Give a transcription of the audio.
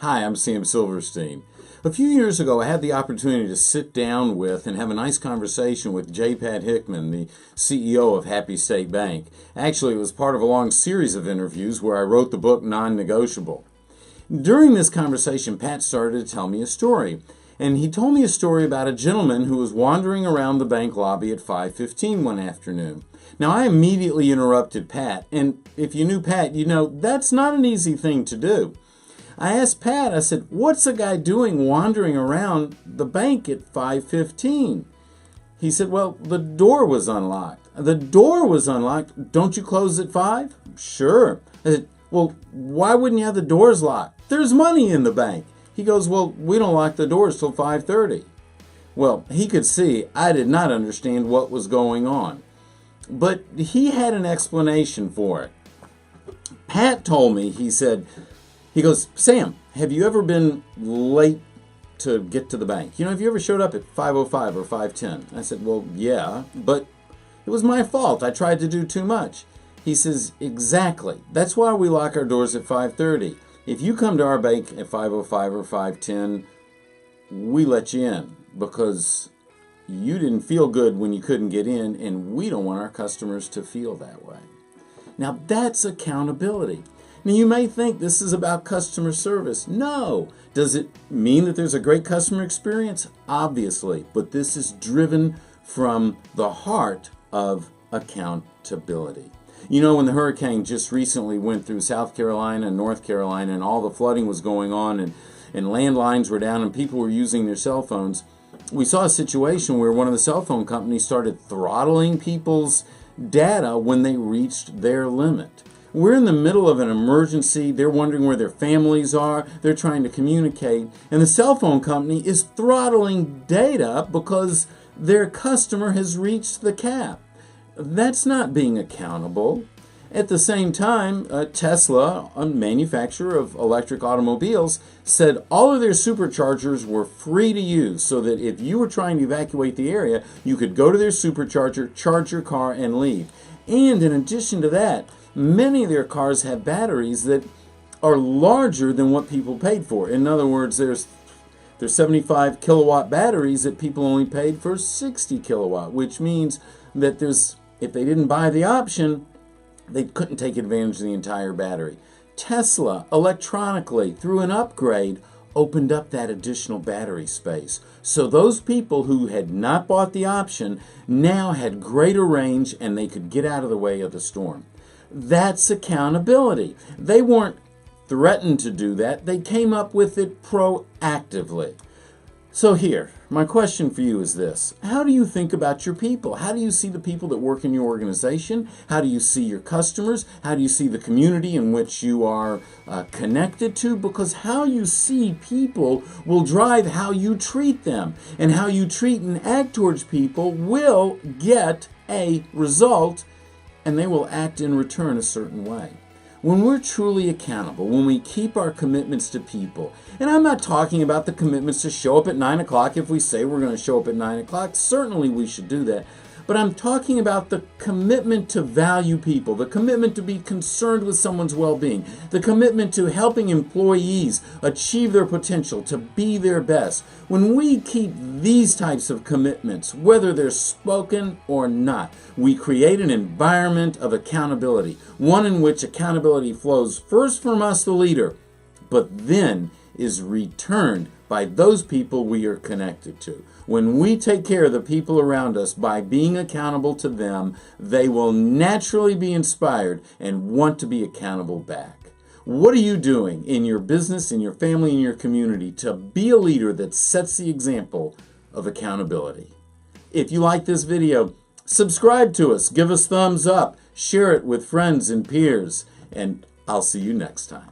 Hi, I'm Sam Silverstein. A few years ago, I had the opportunity to sit down with and have a nice conversation with J. Pat Hickman, the CEO of Happy State Bank. Actually, it was part of a long series of interviews where I wrote the book Non-Negotiable. During this conversation, Pat started to tell me a story. And he told me a story about a gentleman who was wandering around the bank lobby at 5:15 one afternoon. Now, I immediately interrupted Pat, and if you knew Pat, you know that's not an easy thing to do. I asked Pat, I said, what's a guy doing wandering around the bank at 5:15? He said, well, the door was unlocked. The door was unlocked. Don't you close at 5? Sure. I said, well, why wouldn't you have the doors locked? There's money in the bank. He goes, well, we don't lock the doors till 5:30. Well, he could see I did not understand what was going on. But he had an explanation for it. Pat told me, he goes, Sam, have you ever been late to get to the bank? Have you ever showed up at 5:05 or 5:10? I said, well, yeah, but it was my fault. I tried to do too much. He says, exactly. That's why we lock our doors at 5:30. If you come to our bank at 5:05 or 5:10, we let you in because you didn't feel good when you couldn't get in, and we don't want our customers to feel that way. Now, that's accountability. Now, you may think this is about customer service. No. Does it mean that there's a great customer experience? Obviously. But this is driven from the heart of accountability. When the hurricane just recently went through South Carolina and North Carolina and all the flooding was going on and landlines were down and people were using their cell phones, we saw a situation where one of the cell phone companies started throttling people's data when they reached their limit. We're in the middle of an emergency. They're wondering where their families are. They're trying to communicate. And the cell phone company is throttling data because their customer has reached the cap. That's not being accountable. At the same time, Tesla, a manufacturer of electric automobiles, said all of their superchargers were free to use so that if you were trying to evacuate the area, you could go to their supercharger, charge your car, and leave. And in addition to that, many of their cars have batteries that are larger than what people paid for. In other words, there's 75 kilowatt batteries that people only paid for 60 kilowatt, which means that if they didn't buy the option, they couldn't take advantage of the entire battery. Tesla, electronically, through an upgrade, opened up that additional battery space. So those people who had not bought the option now had greater range and they could get out of the way of the storm. That's accountability. They weren't threatened to do that. They came up with it proactively. So here, my question for you is this. How do you think about your people? How do you see the people that work in your organization? How do you see your customers? How do you see the community in which you are connected to? Because how you see people will drive how you treat them. And how you treat and act towards people will get a result, and they will act in return a certain way. When we're truly accountable, when we keep our commitments to people, and I'm not talking about the commitments to show up at 9 o'clock if we say we're going to show up at 9 o'clock. Certainly we should do that. But I'm talking about the commitment to value people, the commitment to be concerned with someone's well-being, the commitment to helping employees achieve their potential, to be their best. When we keep these types of commitments, whether they're spoken or not, we create an environment of accountability, one in which accountability flows first from us, the leader, but then is returned by those people we are connected to. When we take care of the people around us by being accountable to them, they will naturally be inspired and want to be accountable back. What are you doing in your business, in your family, in your community to be a leader that sets the example of accountability? If you like this video, subscribe to us, give us thumbs up, share it with friends and peers, and I'll see you next time.